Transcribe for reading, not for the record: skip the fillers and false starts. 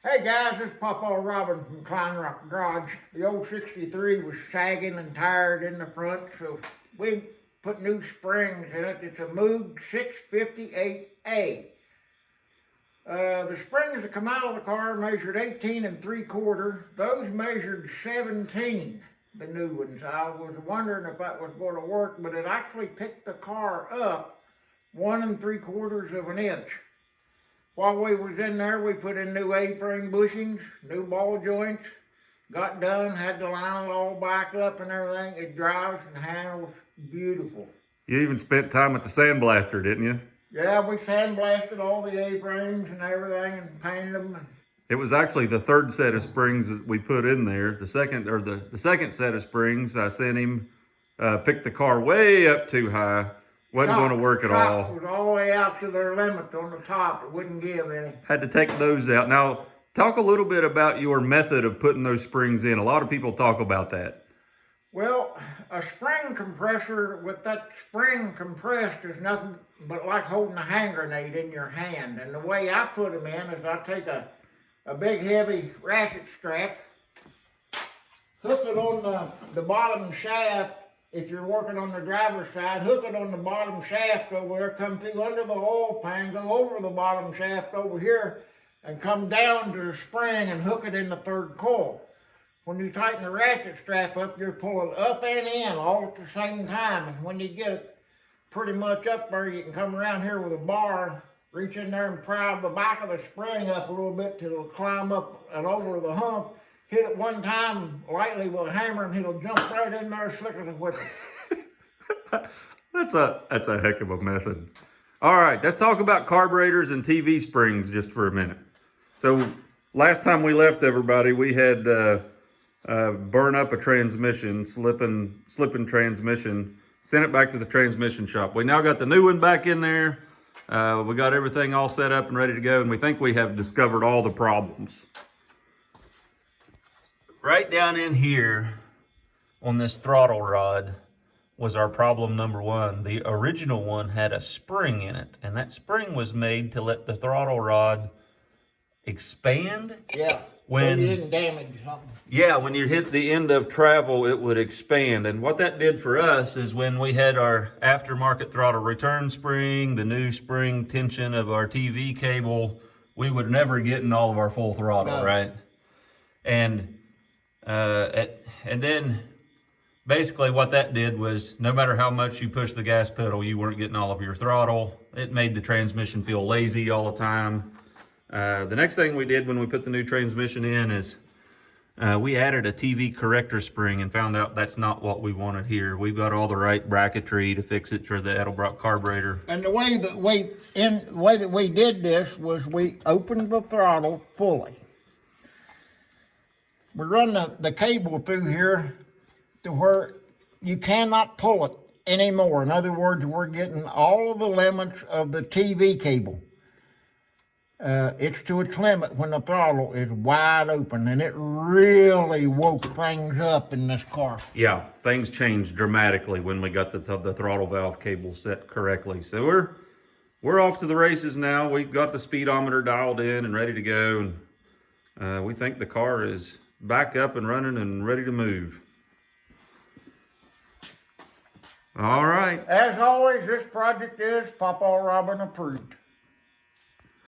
Hey guys, this is Papaw Robin from Klein Rock Garage. The old 63 was sagging and tired in the front, so we put new springs in it. It's a Moog 658A. The springs that come out of the car measured 18 3/4. Those measured 17, the new ones. I was wondering if that was going to work, but it actually picked the car up 1 3/4 of an inch. While we was in there, we put in new A-frame bushings, new ball joints, got done, had to line it all back up and everything. It drives and handles beautiful. You even spent time at the sandblaster, didn't you? Yeah, we sandblasted all the A-frames and everything and painted them. It was actually the third set of springs that we put in there. The second set of springs, I sent him, picked the car way up too high. Wasn't going to work at all. Was all the way out to their limit on the top. It wouldn't give any. Had to take those out. Now, talk a little bit about your method of putting those springs in. A lot of people talk about that. Well, a spring compressor with that spring compressed is nothing but like holding a hand grenade in your hand. And the way I put them in is I take a big heavy ratchet strap, hook it on the bottom shaft. If you're working on the driver's side, hook it on the bottom shaft over there, come through under the oil pan, go over the bottom shaft over here, and come down to the spring and hook it in the third coil. When you tighten the ratchet strap up, you're pulling up and in all at the same time. And when you get it pretty much up there, you can come around here with a bar, reach in there and pry the back of the spring up a little bit till it'll climb up and over the hump. Hit it one time lightly with a hammer and it'll jump right in there slick as a whip. That's a heck of a method. All right, let's talk about carburetors and TV springs just for a minute. So last time we left everybody, we had burn up a transmission, slipping transmission, sent it back to the transmission shop. We now got the new one back in there. We got everything all set up and ready to go, and we think we have discovered all the problems. Right down in here on this throttle rod was our problem number one. The original one had a spring in it, and that spring was made to let the throttle rod expand. Yeah, so you didn't damage something. Yeah, when you hit the end of travel, it would expand. And what that did for us is when we had our aftermarket throttle return spring, the new spring tension of our TV cable, we would never get in all of our full throttle, right? And then basically what that did was no matter how much you pushed the gas pedal, you weren't getting all of your throttle. It made the transmission feel lazy all the time. The next thing we did when we put the new transmission in is we added a TV corrector spring and found out that's not what we wanted here. We've got all the right bracketry to fix it for the Edelbrock carburetor. And the way that we did this was we opened the throttle fully. We run the cable through here to where you cannot pull it anymore. In other words, we're getting all of the limits of the TV cable. It's to its limit when the throttle is wide open, and it really woke things up in this car. Yeah, things changed dramatically when we got the throttle valve cable set correctly. So we're off to the races now. We've got the speedometer dialed in and ready to go, and we think the car is back up and running and ready to move. All right. As always, this project is Papaw Robin approved.